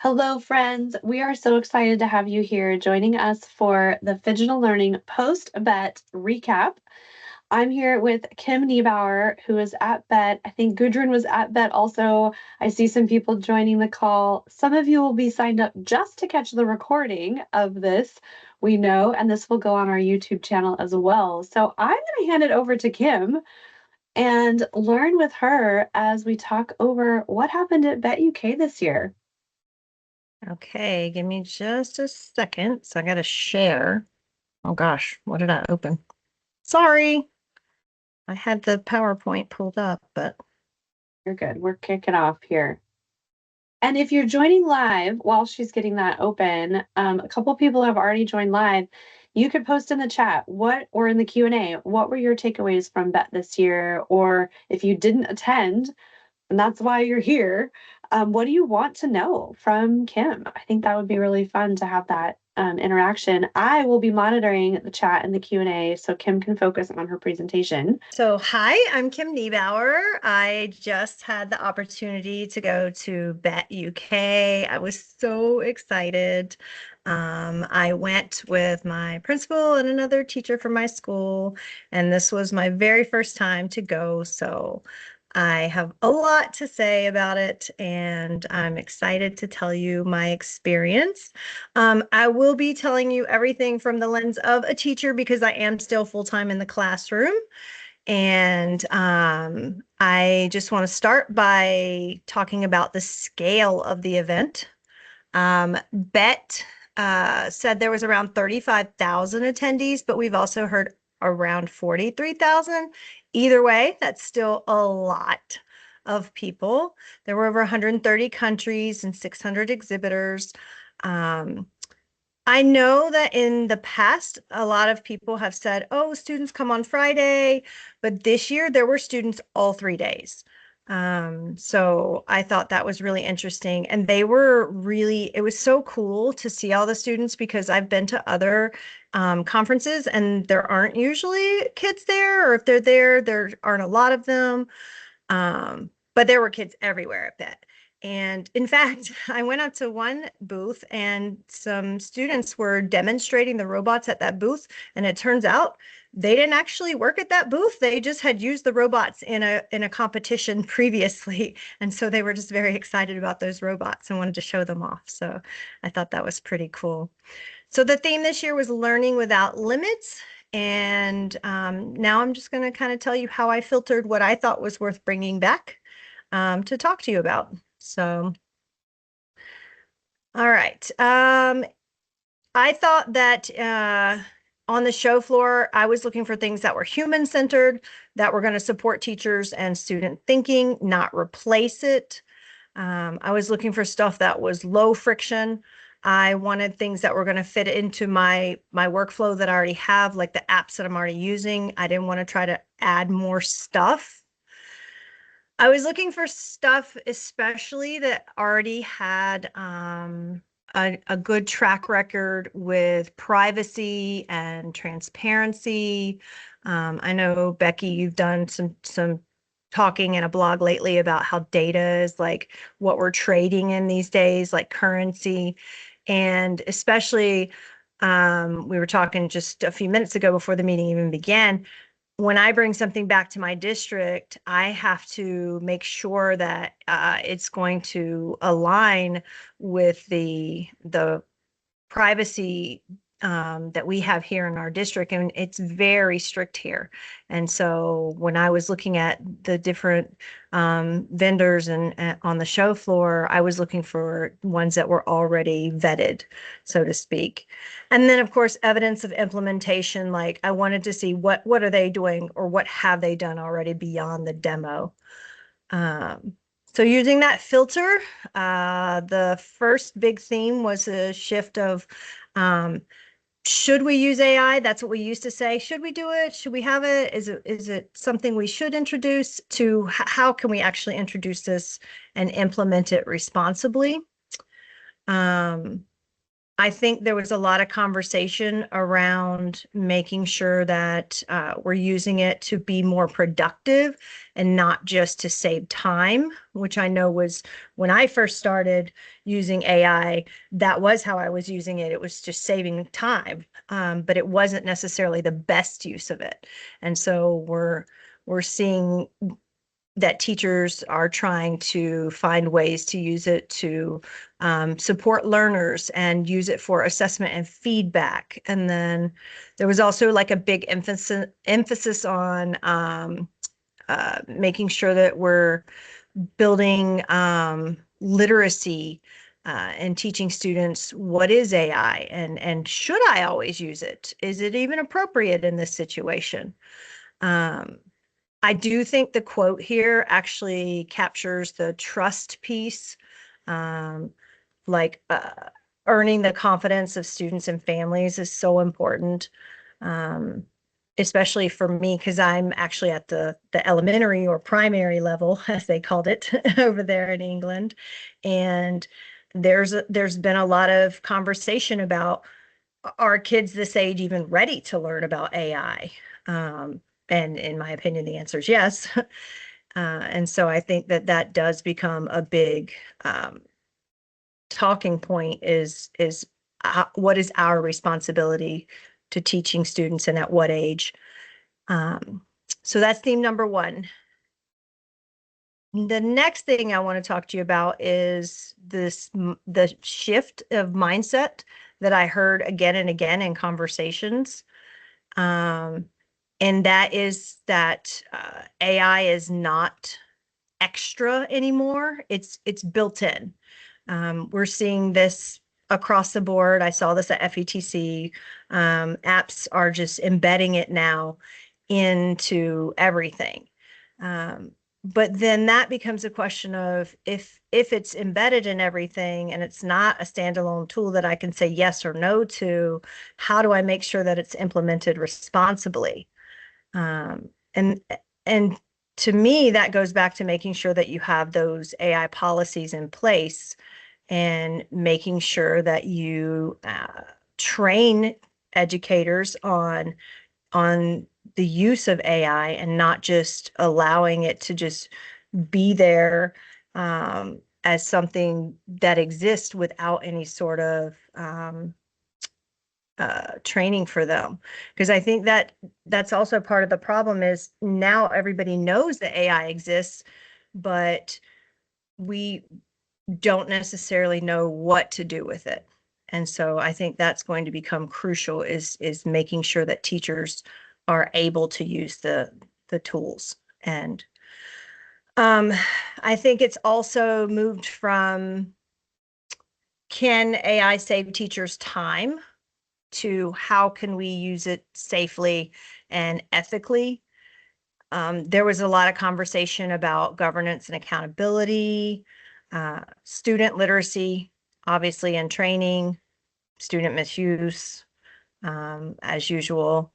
Hello, friends. We are so excited to have you here joining us for the Phygital Learning post-BETT recap. I'm here with Kim Niebauer, who is at BETT. I think Gudrun was at BETT also. I see some people joining the call. Some of you will be signed up just to catch the recording of this, we know, and this will go on our YouTube channel as well. So I'm going to hand it over to Kim and learn with her as we talk over what happened at BETT UK this year. Okay, give me just a second. So I got to share. Oh gosh, what did I open? Sorry. I had the PowerPoint pulled up, but You're good. We're kicking off here. And if you're joining live while she's getting that open, a couple people have already joined live. You could post in the chat or in the Q&A, what were your takeaways from BETT this year? Or if you didn't attend, and that's why you're here, what do you want to know from Kim? I think that would be really fun to have that interaction. I will be monitoring the chat and the Q&A so Kim can focus on her presentation. So hi, I'm Kim Niebauer. I just had the opportunity to go to BETT UK. I was so excited. I went with my principal and another teacher from my school, and this was my very first time to go. So I have a lot to say about it, and I'm excited to tell you my experience. I will be telling you everything from the lens of a teacher because I am still full-time in the classroom. And I just want to start by talking about the scale of the event. BETT said there was around 35,000 attendees, but we've also heard around 43,000. Either way, that's still a lot of people. There were over 130 countries and 600 exhibitors. I know that in the past, a lot of people have said, oh, students come on Friday, but this year there were students all 3 days. So I thought that was really interesting. And they were it was so cool to see all the students because I've been to other conferences and there aren't usually kids there, or if they're there aren't a lot of them. But there were kids everywhere at BETT. And in fact, I went up to one booth and some students were demonstrating the robots at that booth. And it turns out they didn't actually work at that booth. They just had used the robots in a competition previously. And so they were just very excited about those robots and wanted to show them off. So I thought that was pretty cool. So the theme this year was learning without limits. And now I'm just going to kind of tell you how I filtered what I thought was worth bringing back to talk to you about. So, all right. I thought that on the show floor, I was looking for things that were human-centered, that were going to support teachers and student thinking, not replace it. I was looking for stuff that was low friction. I wanted things that were going to fit into my workflow that I already have, like the apps that I'm already using. I didn't want to try to add more stuff. I was looking for stuff, especially that already had a good track record with privacy and transparency. I know, Becky, you've done some talking in a blog lately about how data is like what we're trading in these days, like currency. And especially, we were talking just a few minutes ago before the meeting even began. When I bring something back to my district, I have to make sure that it's going to align with the privacy that we have here in our district, and it's very strict here. And so when I was looking at the different vendors and on the show floor, I was looking for ones that were already vetted, so to speak. And then, of course, evidence of implementation. Like I wanted to see what are they doing or what have they done already beyond the demo. So using that filter, the first big theme was a shift of should we use AI? That's what we used to say. Should we do it? Should we have it? Is it something we should introduce? To how can we actually introduce this and implement it responsibly? I think there was a lot of conversation around making sure that we're using it to be more productive and not just to save time, which I know was when I first started using AI, that was how I was using it. It was just saving time, but it wasn't necessarily the best use of it. And so we're seeing that teachers are trying to find ways to use it to support learners and use it for assessment and feedback. And then there was also like a big emphasis on making sure that we're building literacy and teaching students what is AI and should I always use it? Is it even appropriate in this situation? I do think the quote here actually captures the trust piece, um, like earning the confidence of students and families is so important, um, especially for me because I'm actually at the elementary or primary level, as they called it over there in England, and there's been a lot of conversation about are kids this age even ready to learn about AI? And in my opinion, the answer is yes. And so I think that that does become a big talking point is what is our responsibility to teaching students and at what age? So that's theme number one. The next thing I want to talk to you about is the shift of mindset that I heard again and again in conversations. Um, and that is that AI is not extra anymore. It's built in. We're seeing this across the board. I saw this at FETC. Apps are just embedding it now into everything. Um, but then that becomes a question of if it's embedded in everything and it's not a standalone tool that I can say yes or no to, how do I make sure that it's implemented responsibly? And and to me, that goes back to making sure that you have those AI policies in place and making sure that you train educators on the use of AI and not just allowing it to just be there as something that exists without any sort of training for them. Because I think that that's also part of the problem is now everybody knows that AI exists, but we don't necessarily know what to do with it. And so I think that's going to become crucial is making sure that teachers are able to use the tools. And I think it's also moved from can AI save teachers time to how can we use it safely and ethically. There was a lot of conversation about governance and accountability, student literacy, obviously, and training, student misuse, as usual.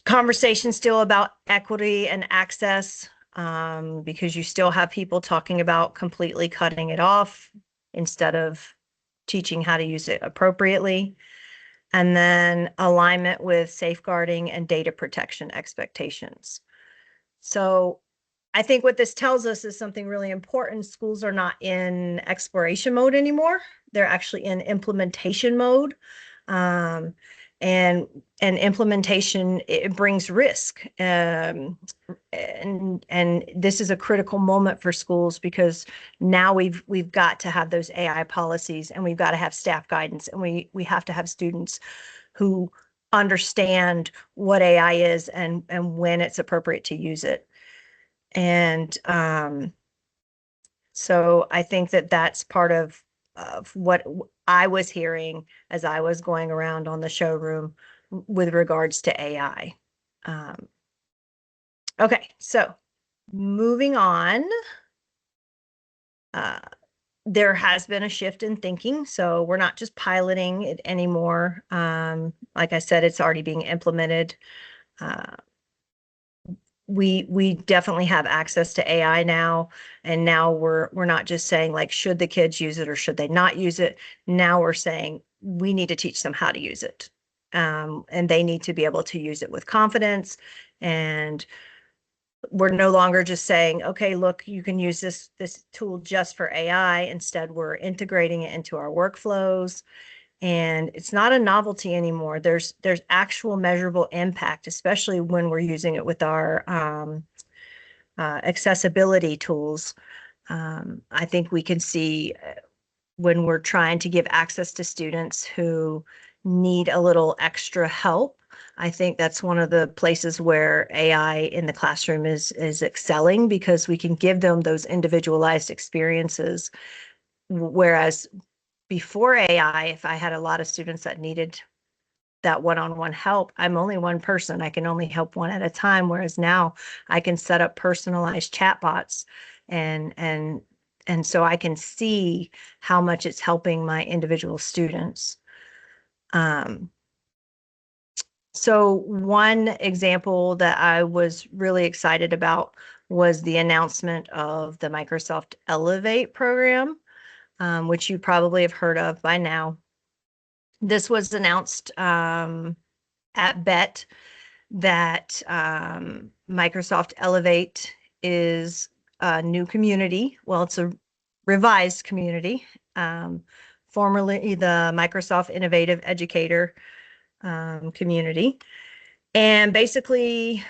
Conversation still about equity and access, because you still have people talking about completely cutting it off instead of teaching how to use it appropriately. And then alignment with safeguarding and data protection expectations. So I think what this tells us is something really important. Schools are not in exploration mode anymore. They're actually in implementation mode. Um, and implementation, it brings risk. And this is a critical moment for schools because now we've got to have those AI policies and we've got to have staff guidance and we have to have students who understand what AI is and when it's appropriate to use it. And so I think that that's part of what I was hearing as I was going around on the showroom with regards to AI. Okay, so moving on. There has been a shift in thinking, so we're not just piloting it anymore. Like I said, it's already being implemented. we definitely have access to AI now, and now we're not just saying like should the kids use it or should they not use it. Now we're saying we need to teach them how to use it, and they need to be able to use it with confidence. And we're no longer just saying, okay, look, you can use this tool just for AI. Instead, we're integrating it into our workflows, and it's not a novelty anymore. There's actual measurable impact, especially when we're using it with our accessibility tools. I think we can see when we're trying to give access to students who need a little extra help. I think that's one of the places where AI in the classroom is excelling, because we can give them those individualized experiences. Whereas before AI, if I had a lot of students that needed that one-on-one help, I'm only one person. I can only help one at a time. Whereas now I can set up personalized chatbots, and so I can see how much it's helping my individual students. So one example that I was really excited about was the announcement of the Microsoft Elevate program, which you probably have heard of by now. This was announced at BETT, that Microsoft Elevate is a new community. Well, it's a revised community, formerly the Microsoft Innovative Educator community. And basically,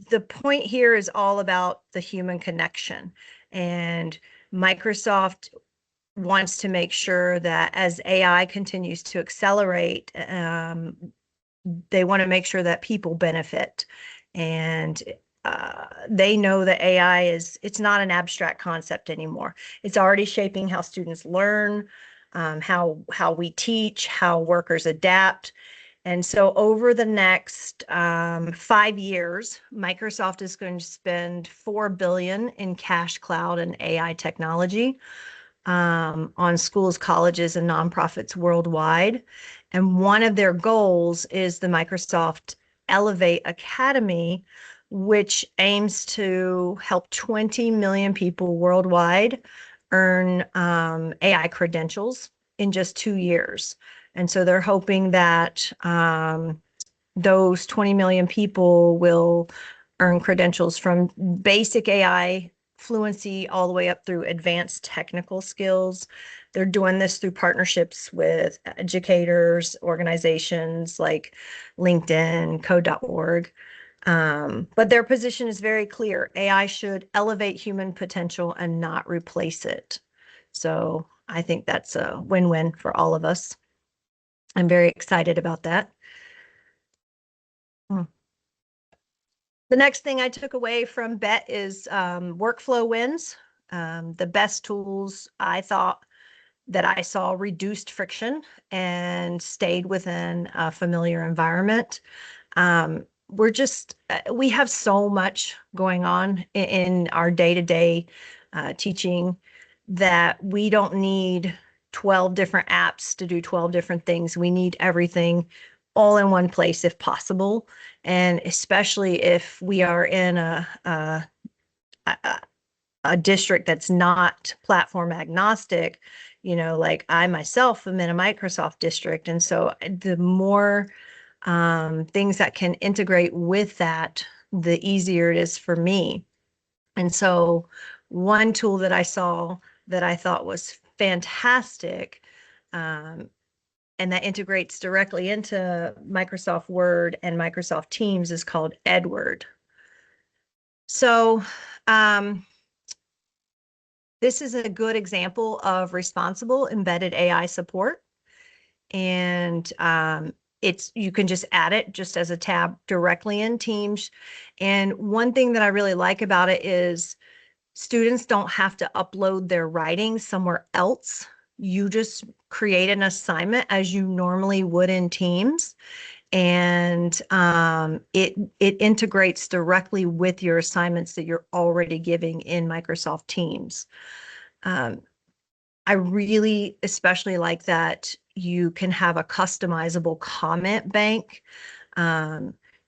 the point here is all about the human connection. And Microsoft wants to make sure that as AI continues to accelerate, they want to make sure that people benefit. And they know that AI it's not an abstract concept anymore. It's already shaping how students learn, how we teach, how workers adapt. And so over the next 5 years, Microsoft is going to spend $4 billion in cash, cloud, and AI technology on schools, colleges, and nonprofits worldwide. And one of their goals is the Microsoft Elevate Academy, which aims to help 20 million people worldwide earn AI credentials in just 2 years. And so they're hoping that those 20 million people will earn credentials from basic AI fluency all the way up through advanced technical skills. They're doing this through partnerships with educators, organizations like LinkedIn, code.org. But their position is very clear. AI should elevate human potential and not replace it. So I think that's a win-win for all of us. I'm very excited about that. The next thing I took away from BETT is workflow wins. The best tools I thought that I saw reduced friction and stayed within a familiar environment. We have so much going on in our day-to-day teaching that we don't need 12 different apps to do 12 different things. We need everything all in one place if possible. And especially if we are in a district that's not platform agnostic, like I myself am in a Microsoft district. And so the more things that can integrate with that, the easier it is for me. And so one tool that I saw that I thought was fantastic, and that integrates directly into Microsoft Word and Microsoft Teams, is called Edward. So this is a good example of responsible embedded AI support. And you can just add it just as a tab directly in Teams. And one thing that I really like about it is students don't have to upload their writing somewhere else. You just create an assignment as you normally would in Teams, and it integrates directly with your assignments that you're already giving in Microsoft Teams. I really especially like that you can have a customizable comment bank.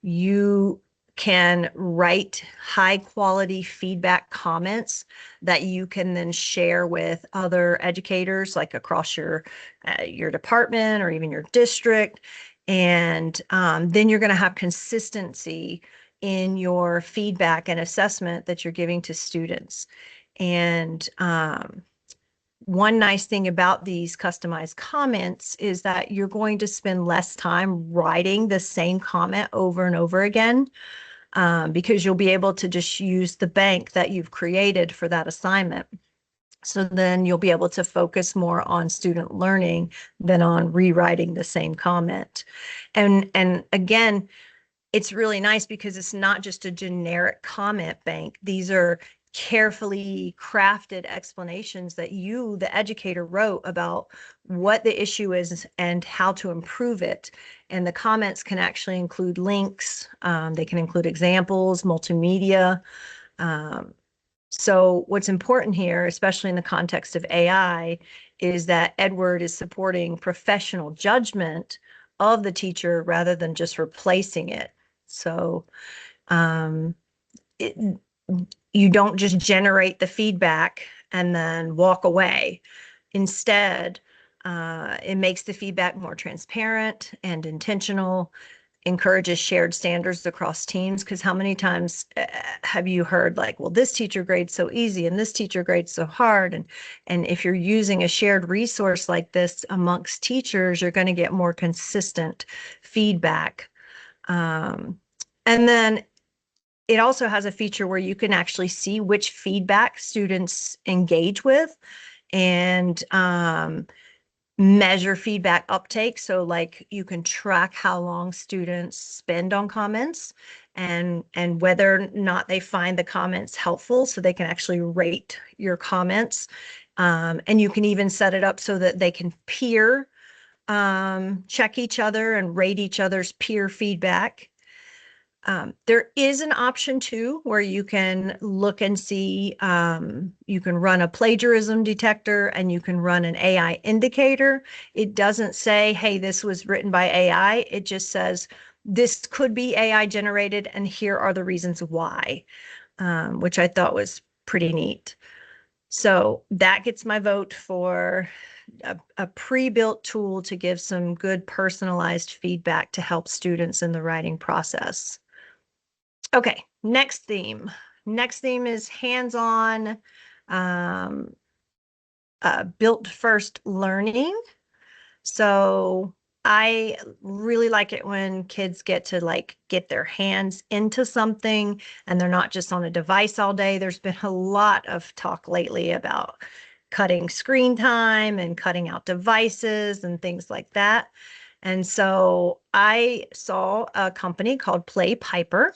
You can write high quality feedback comments that you can then share with other educators, like across your department or even your district. And then you're going to have consistency in your feedback and assessment that you're giving to students. And one nice thing about these customized comments is that you're going to spend less time writing the same comment over and over again, because you'll be able to just use the bank that you've created for that assignment. So then you'll be able to focus more on student learning than on rewriting the same comment. And again, it's really nice because it's not just a generic comment bank. These are carefully crafted explanations that you, the educator, wrote about what the issue is and how to improve it. And the comments can actually include links. They can include examples, multimedia. So what's important here, especially in the context of AI, is that Edward is supporting professional judgment of the teacher rather than just replacing it. So you don't just generate the feedback and then walk away. Instead, it makes the feedback more transparent and intentional, encourages shared standards across teams. Because how many times have you heard like, well, this teacher grades so easy and this teacher grades so hard? And if you're using a shared resource like this amongst teachers, you're going to get more consistent feedback. And then it also has a feature where you can actually see which feedback students engage with and measure feedback uptake. So like you can track how long students spend on comments and whether or not they find the comments helpful, so they can actually rate your comments. And you can even set it up so that they can peer check each other and rate each other's peer feedback. There is an option too, where you can look and see, you can run a plagiarism detector and you can run an AI indicator. It doesn't say, hey, this was written by AI. It just says, this could be AI generated and here are the reasons why, which I thought was pretty neat. So that gets my vote for a pre-built tool to give some good personalized feedback to help students in the writing process. Okay, next theme. Next theme is hands-on, built first learning. So I really like it when kids get to like get their hands into something and they're not just on a device all day. There's been a lot of talk lately about cutting screen time and cutting out devices and things like that. And so I saw a company called Play Piper.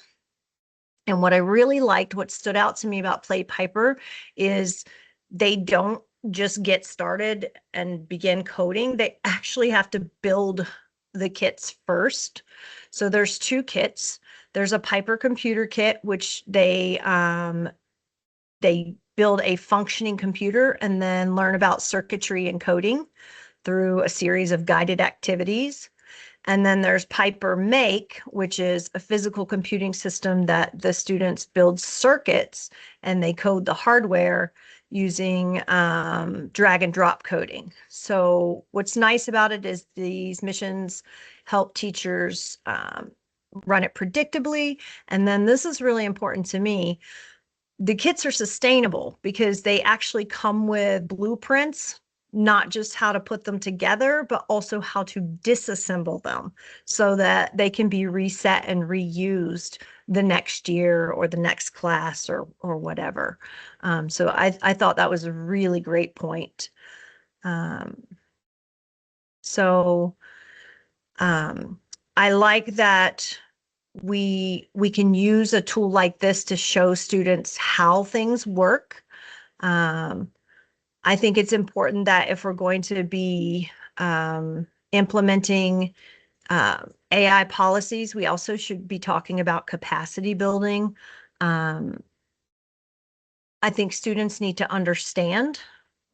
And what I really liked, what stood out to me about Play Piper is they don't just get started and begin coding. They actually have to build the kits first. So there's two kits. There's a Piper computer kit, which they build a functioning computer and then learn about circuitry and coding through a series of guided activities. And then there's Piper Make, which is a physical computing system that the students build circuits and they code the hardware using drag and drop coding. So what's nice about it is these missions help teachers run it predictably. And then this is really important to me. The kits are sustainable because they actually come with blueprints, not just how to put them together, but also how to disassemble them so that they can be reset and reused the next year or the next class or whatever. So I thought that was a really great point. So I like that we can use a tool like this to show students how things work. I think it's important that if we're going to be implementing AI policies, we also should be talking about capacity building. I think students need to understand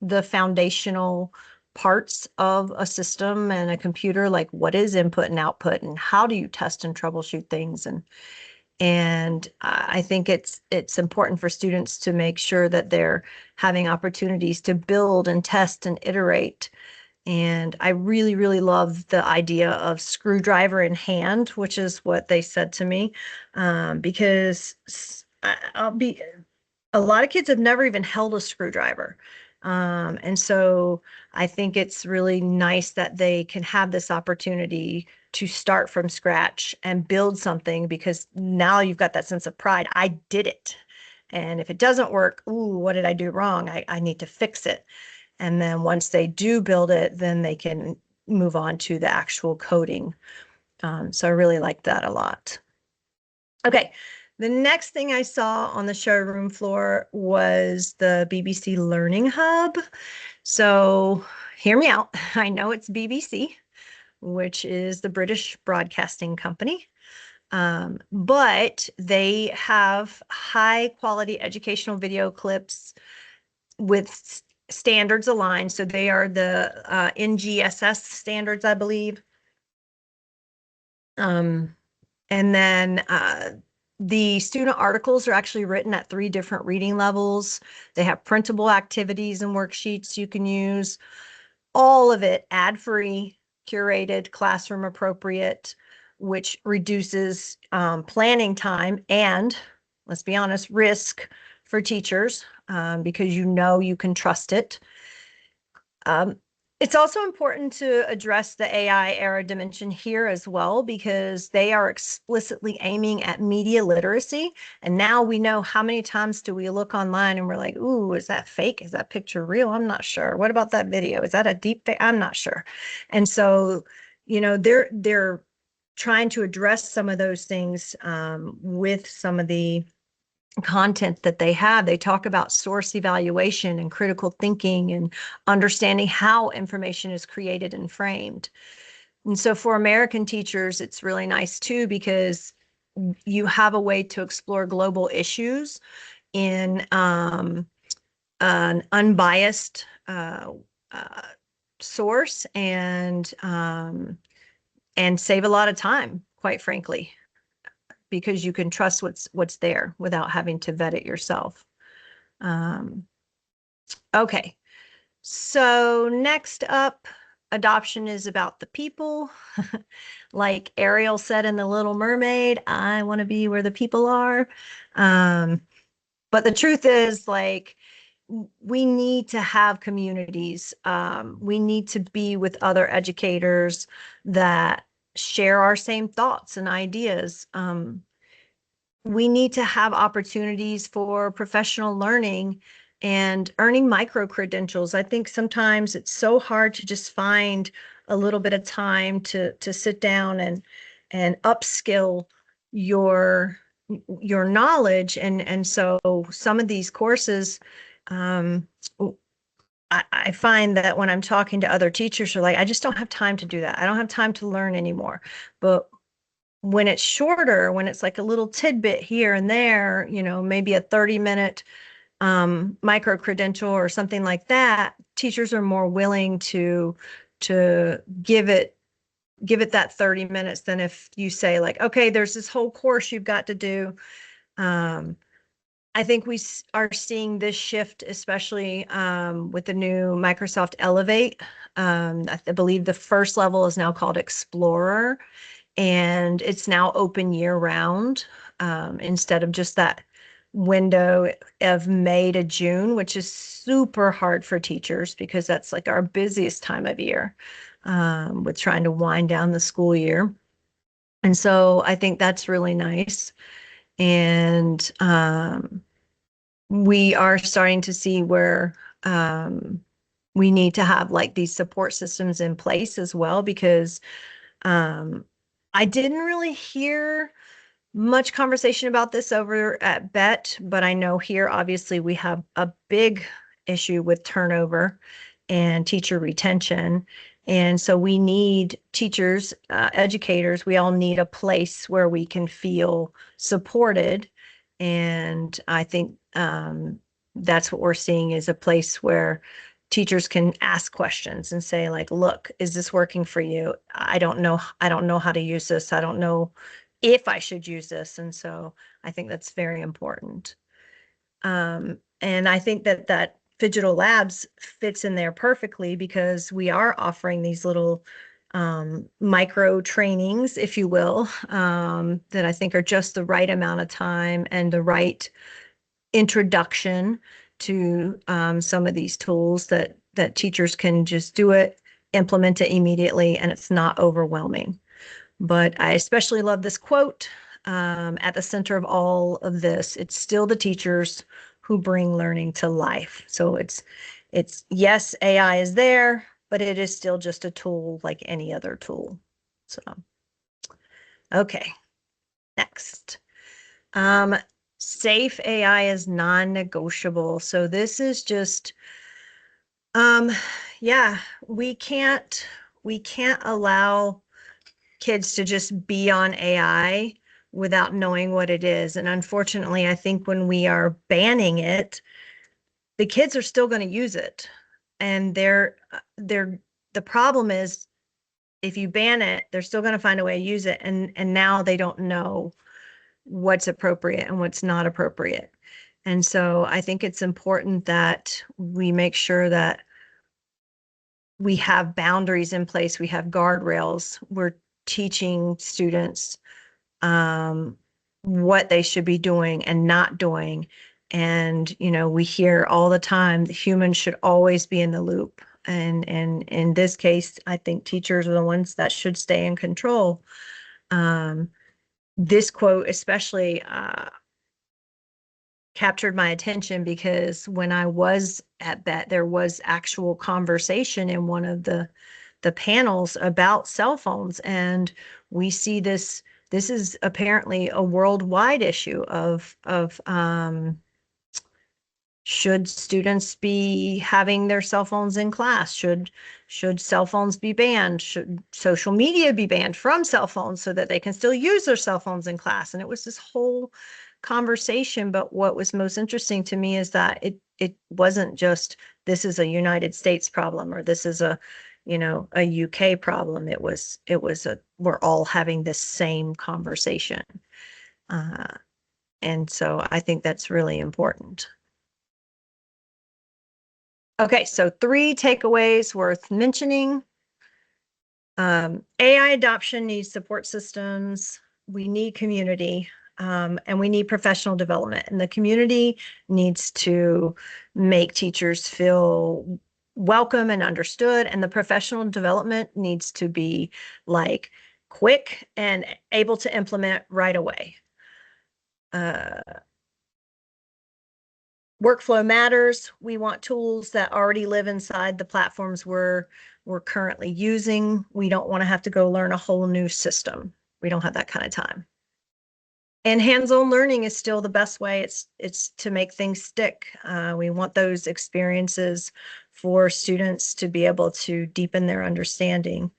the foundational parts of a system and a computer, like what is input and output and how do you test and troubleshoot things. And I think it's important for students to make sure that they're having opportunities to build and test and iterate. And I really, really love the idea of screwdriver in hand, which is what they said to me, because I'll be a lot of kids have never even held a screwdriver. And so I think it's really nice that they can have this opportunity to start from scratch and build something, because now you've got that sense of pride. I did it. And if it doesn't work, ooh, what did I do wrong? I need to fix it. And then once they do build it, then they can move on to the actual coding. So I really like that a lot. Okay, the next thing I saw on the showroom floor was the BBC Learning Hub. So hear me out. I know it's BBC, which is the British Broadcasting Company, but they have high quality educational video clips with standards aligned. So they are the NGSS standards, I believe. And then the student articles are actually written at 3 different reading levels. They have printable activities and worksheets you can use. All of it ad-free, curated, classroom appropriate, which reduces planning time and, let's be honest, risk for teachers, because you can trust it. It's also important to address the AI era dimension here as well, because they are explicitly aiming at media literacy. And now we know, how many times do we look online and we're like, ooh, is that fake? Is that picture real? I'm not sure. What about that video? Is that a deep fake? I'm not sure. And so, they're trying to address some of those things with some of the content that they have. They talk about source evaluation and critical thinking and understanding how information is created and framed. And so for American teachers, it's really nice too, because you have a way to explore global issues in an unbiased source, and save a lot of time, quite frankly, because you can trust what's there without having to vet it yourself. Okay, so next up, adoption is about the people. Like Ariel said in The Little Mermaid, I want to be where the people are. But the truth is, like, we need to have communities. We need to be with other educators that share our same thoughts and ideas. We need to have opportunities for professional learning and earning micro credentials. I think sometimes it's so hard to just find a little bit of time to sit down and upskill your knowledge. And so some of these courses, I find that when I'm talking to other teachers, are like, I just don't have time to do that. I don't have time to learn anymore. But when it's shorter, when it's like a little tidbit here and there, maybe a 30-minute micro credential or something like that, teachers are more willing to give it that 30 minutes than if you say, like, okay, there's this whole course you've got to do. I think we are seeing this shift, especially with the new Microsoft Elevate. I believe the first level is now called Explorer, and it's now open year round, instead of just that window of May to June, which is super hard for teachers because that's like our busiest time of year, with trying to wind down the school year. And so I think that's really nice. And we are starting to see where we need to have like these support systems in place as well, because I didn't really hear much conversation about this over at BETT, but I know here, obviously, we have a big issue with turnover and teacher retention. And so we need teachers, educators, we all need a place where we can feel supported. And I think that's what we're seeing, is a place where teachers can ask questions and say, like, look, is this working for you? I don't know how to use this. I don't know if I should use this. And so I think that's very important. And I think that Phygital Labs fits in there perfectly because we are offering these little micro trainings, if you will, that I think are just the right amount of time and the right introduction to some of these tools that teachers can just do it, implement it immediately, and it's not overwhelming. But I especially love this quote at the center of all of this. It's still the teachers who bring learning to life. So it's yes, AI is there, but it is still just a tool like any other tool. So, okay, next. Safe AI is non-negotiable. So this is just, yeah, we can't allow kids to just be on AI without knowing what it is. And unfortunately, I think when we are banning it, the kids are still going to use it. And the problem is if you ban it, they're still going to find a way to use it. And now they don't know what's appropriate and what's not appropriate. And so I think it's important that we make sure that we have boundaries in place, we have guardrails, we're teaching students what they should be doing and not doing. And, we hear all the time that humans should always be in the loop. And in this case, I think teachers are the ones that should stay in control. This quote especially captured my attention because when I was at BETT, there was actual conversation in one of the panels about cell phones. And we see this is apparently a worldwide issue of should students be having their cell phones in class? Should cell phones be banned? Should social media be banned from cell phones so that they can still use their cell phones in class? And it was this whole conversation. But what was most interesting to me is that it wasn't just this is a United States problem or this is a UK problem. It was we're all having this same conversation. And so I think that's really important. Okay, so 3 takeaways worth mentioning. AI adoption needs support systems. We need community, and we need professional development. And the community needs to make teachers feel welcome and understood. And the professional development needs to be like quick and able to implement right away. Workflow matters. We want tools that already live inside the platforms we're currently using. We don't want to have to go learn a whole new system. We don't have that kind of time. And hands-on learning is still the best way. It's to make things stick. We want those experiences for students to be able to deepen their understanding.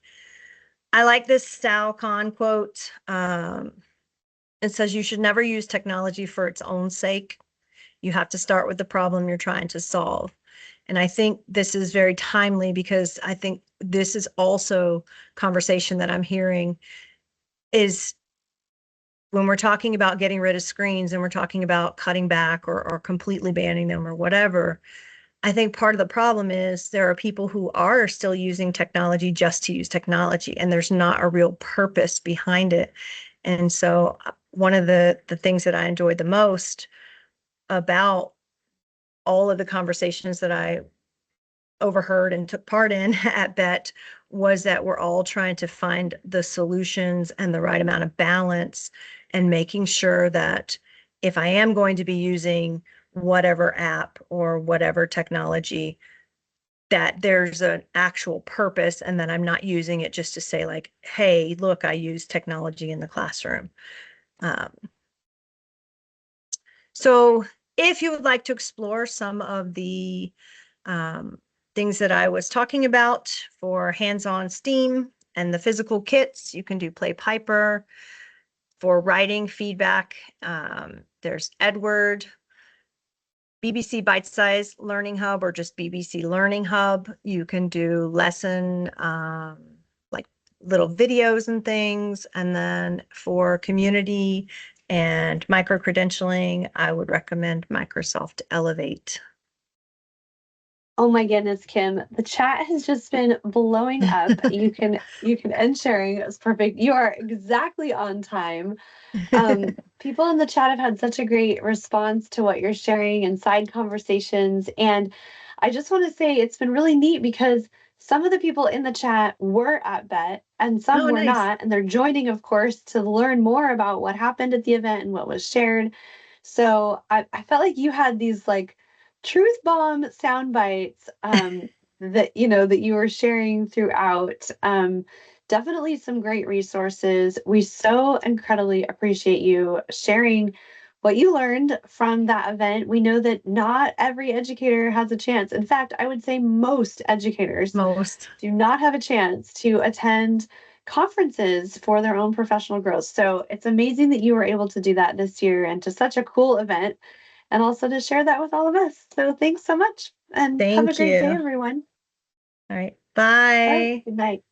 I like this Sal Khan quote. It says, "You should never use technology for its own sake. You have to start with the problem you're trying to solve." And I think this is very timely because I think this is also conversation that I'm hearing is when we're talking about getting rid of screens and we're talking about cutting back or completely banning them or whatever. I think part of the problem is there are people who are still using technology just to use technology, and there's not a real purpose behind it. And so one of the things that I enjoyed the most about all of the conversations that I overheard and took part in at BETT was that we're all trying to find the solutions and the right amount of balance and making sure that if I am going to be using whatever app or whatever technology, that there's an actual purpose and that I'm not using it just to say like, hey, look, I use technology in the classroom. So if you would like to explore some of the things that I was talking about for hands-on STEAM and the physical kits, you can do Play Piper. For writing feedback, there's Edward, BBC Bite Size Learning Hub, or just BBC Learning Hub. You can do lesson like little videos and things. And then for community and micro-credentialing, I would recommend Microsoft Elevate. Oh my goodness, Kim. The chat has just been blowing up. You can end sharing. It was perfect. You are exactly on time. People in the chat have had such a great response to what you're sharing and side conversations. And I just want to say it's been really neat because some of the people in the chat were at BETT and some Oh, were nice. not. And they're joining, of course, to learn more about what happened at the event and what was shared. So I felt like you had these like truth bomb sound bites that that you were sharing throughout. Definitely some great resources. We so incredibly appreciate you sharing what you learned from that event. We know that not every educator has a chance. In fact, I would say most educators Most. do not have a chance to attend conferences for their own professional growth. So it's amazing that you were able to do that this year and to such a cool event and also to share that with all of us. So thanks so much and have a Thank great day, you. everyone. All right. All right, Bye. good night.